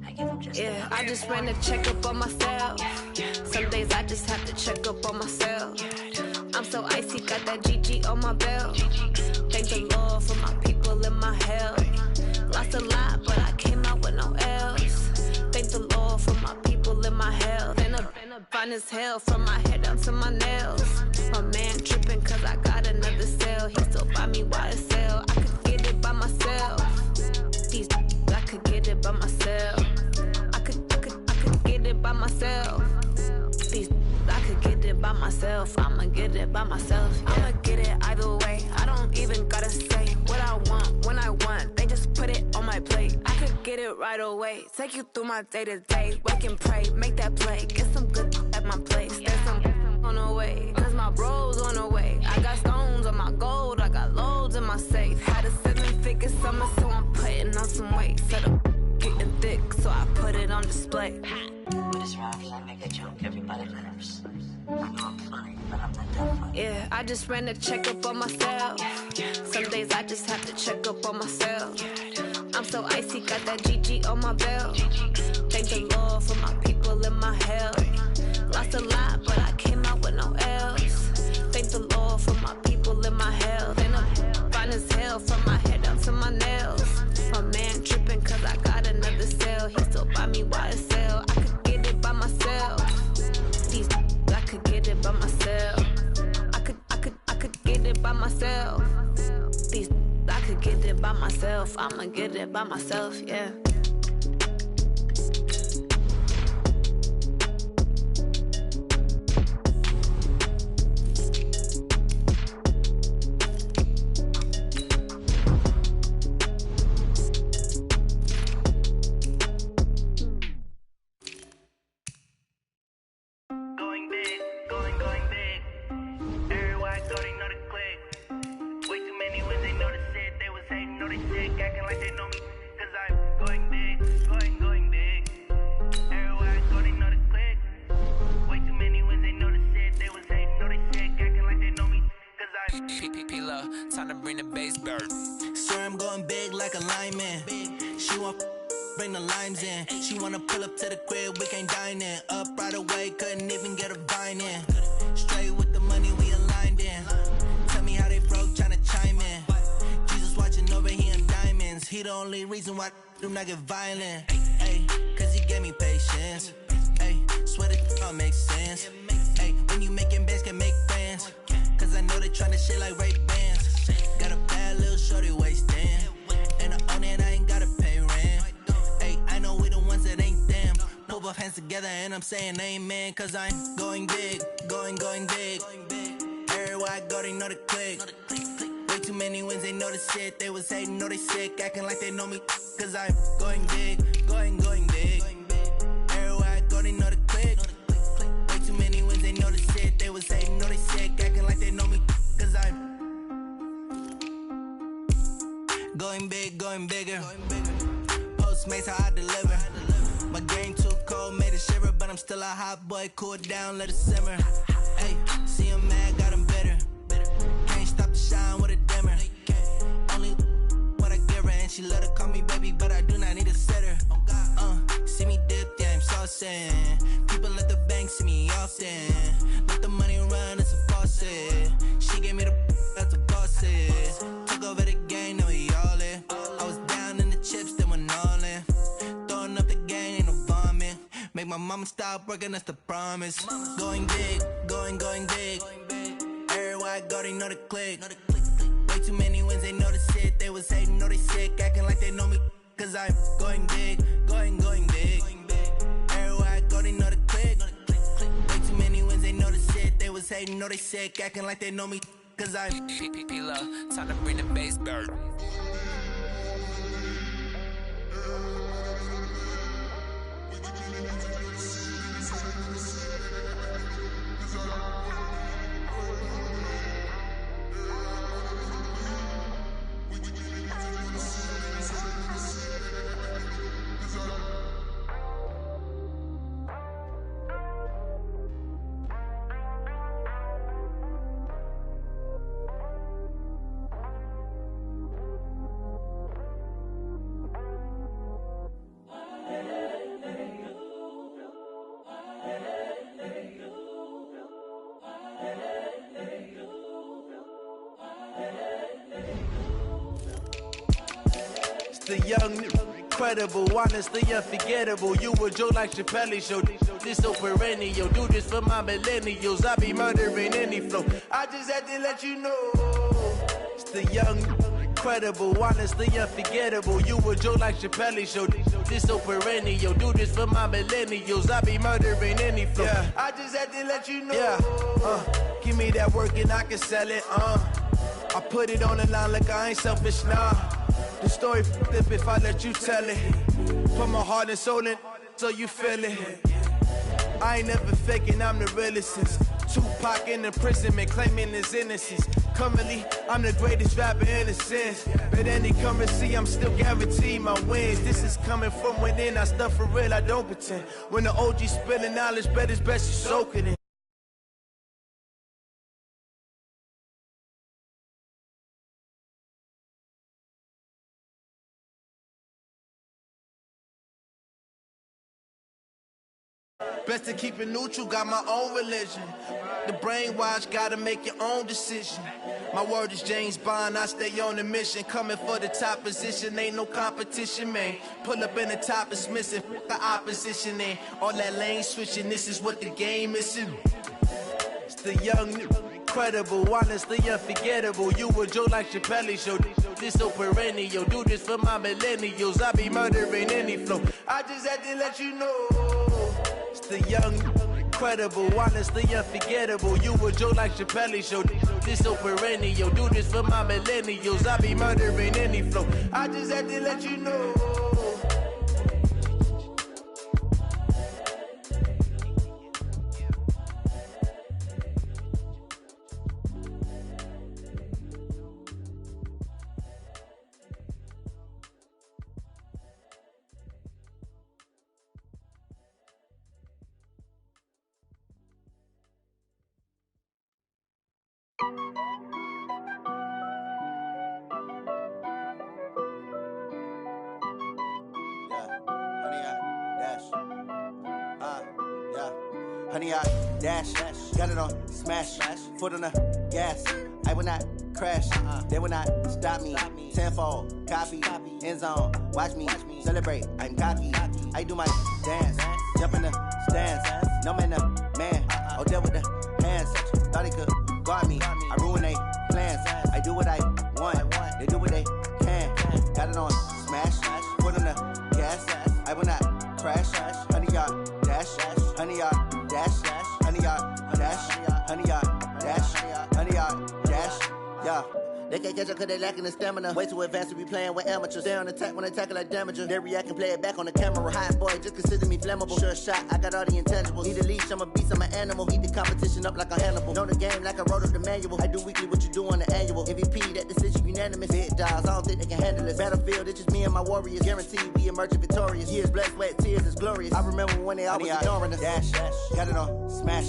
I give them just yeah, I just ran a checkup on myself. Some days I just have to check up on myself. I'm so icy, got that GG on my belt. Thank the Lord for my people in my hell. Lost a lot, but I came out with no L's. Thank the Lord for my people in my hell. Then I'm fine as hell from my head down to my nails. My man tripping cause I got another cell. He still buy me YSL. I could get it by myself. These I could get it by myself. I could get it by myself. These I could get it by myself. I'ma get it by myself. Yeah. I'ma get it either way. I don't even gotta say what I want when I want. They just put it on my plate. I could get it right away. Take you through my day to day. Wake and pray, make that play. Get some good at my place. There's some on the way. Cause my bro's on the way. I got stones on my gold. I got loads in my safe. Had a 7-figure summer, so I'm putting on some weight. Set up getting thick, so I put it on display. With this round, I make a joke, everybody laughs. I know I'm funny, but I'm not that funny. Yeah, I just ran a checkup on myself. Some days I just have to check up on myself. I'm so icy, got that GG on my belt. Thank the Lord for my people in my hell. Lost a lot, but I came out with no L's. Thank the Lord for my people in my hell. Then I'm fine as hell from my head down to my nails. My man tripping cause I got another cell. He still buy me YSL. I could get it by myself. These I could get it by myself. I could get it by myself. These I could get it by myself. myself. I'ma get it by myself, yeah. Time to bring the bass bird. Swear I'm going big like a lineman. She want bring the limes in. She wanna pull up to the crib, we can't dine in. Up right away, couldn't even get a vine in. Straight with the money we aligned in. Tell me how they broke, tryna chime in. Jesus watching over, he in diamonds. He the only reason why do not get violent. Ay, cause he gave me patience. Ay, swear that all makes sense. Ay, when you making bands, can make friends. Cause I know they tryna shit like Ray Bans. Got a bad little shorty wasting. And I own it, I ain't gotta pay rent. Ay, I know we the ones that ain't them. Put both hands together and I'm saying amen. Cause I'm going big, going big. Everywhere I go, they know the click. Way too many wins, they know the shit. They was hating, know they sick, acting like they know me. Cause I'm going big, going big. Everywhere I go, they know the click. Way too many wins, they know the shit. They was hating, know they sick, acting like they know me. Cause I'm going big, going bigger. Postmates how I deliver. My game too cold, made it shiver, but I'm still a hot boy. Cool it down, let it simmer. Hey, see him mad, got him bitter. Can't stop the shine with a dimmer. Only what I give her, and she let her call me baby, but I do not need a sitter. See me dip, yeah, I'm saucing. People at the bank see me often. Let the money run, it's a faucet. She gave me the that's a faucet. Took over the game, now we all in. I was down in the chips, then went all in. Throwing up the game, ain't no vomit. Make my mama stop working, that's the promise. Going big, going big. Everywhere I go, they know the click. Way too many wins, they know the shit. They was hating, know they sick, acting like they know me. Cause I'm going big, going big. Everywhere I go, they know the click. Way too many wins, they know the shit. They was hating, know they sick, acting like they know me. Cause I'm P-P-P-Love, time to bring the bass bird. The young, incredible, honestly unforgettable. You a Joe like Chappelle show. This so perennial. Do this for my millennials. I be murdering any flow. I just had to let you know. It's the young, incredible, honestly unforgettable. You a Joe like Chappelle show. This so perennial. Do this for my millennials. I be murdering any flow. Yeah. I just had to let you know. Yeah. Give me that work and I can sell it. I put it on the line like I ain't selfish, nah. The story flip if I let you tell it. Put my heart and soul in so you feel it. I ain't never faking, I'm the realest since Tupac in imprisonment, claiming his innocence. Currently, I'm the greatest rapper in a sense. But any currency, I'm still guaranteed my wins. This is coming from within, I stuff for real, I don't pretend. When the OG spilling knowledge, bet it's best you soak it in. Best to keep it neutral, got my own religion. The brainwash, gotta make your own decision. My word is James Bond, I stay on the mission. Coming for the top position, ain't no competition, man. Pull up in the top, it's missing, the opposition ain't. All that lane switching, this is what the game is. It's the young, incredible, honestly unforgettable. You a joke like Chappelle show. This so perennial, do this for my millennials. I be murdering any flow. I just had to let you know. It's the young, incredible, honestly unforgettable. You a joke like Chappelle show. This so perennial, do this for my millennials. I be murdering any flow. I just had to let you know. Honey, I dash, got it on smash, foot on the gas. I will not crash, they will not stop me. Tenfold, copy, end zone, watch me celebrate. I'm cocky, I do my dance, jump in the stands. No man, man, oh, there with the hands. Thought he could guard me, I ruin they plans. I do what I want, they do what they can. Got it on smash, foot on the gas. I will not crash, honey, y'all dash, honey, y'all dash, honey, y'all dash, honey, y'all dash, honey, y'all dash, yeah. They can't catch up cause they lacking the stamina. Way too advanced to be playing with amateurs. Stay on attack when I tackle like damager. They react and play it back on the camera. Hot boy, just consider me flammable. Sure shot, I got all the intangibles. Need a leash, I'm a beast, I'm an animal. Eat the competition up like a Hannibal. Know the game like I wrote up the manual. I do weekly what you do on the annual. MVP, that decision unanimous. Big dogs, I don't think they can handle this. Battlefield, it's just me and my warriors. Guaranteed we emerge victorious. Years, blood, sweat, tears, it's glorious. I remember when they always ignoring us. Dash, got it on smash,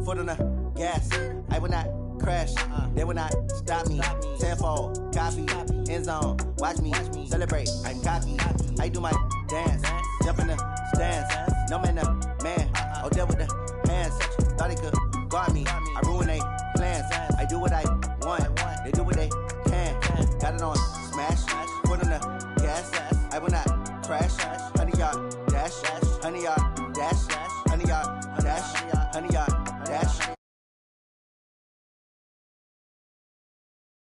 foot on the gas. I will not crash, they will not stop me. Tenfold, copy, end zone, watch me celebrate. I'm cocky, I do my dance, jump in the stands. No man, man, oh, there with the hands. Thought he could guard me, I ruin they plans. I do what I want, they do what they can. Got it on smash, foot on the gas. I will not crash,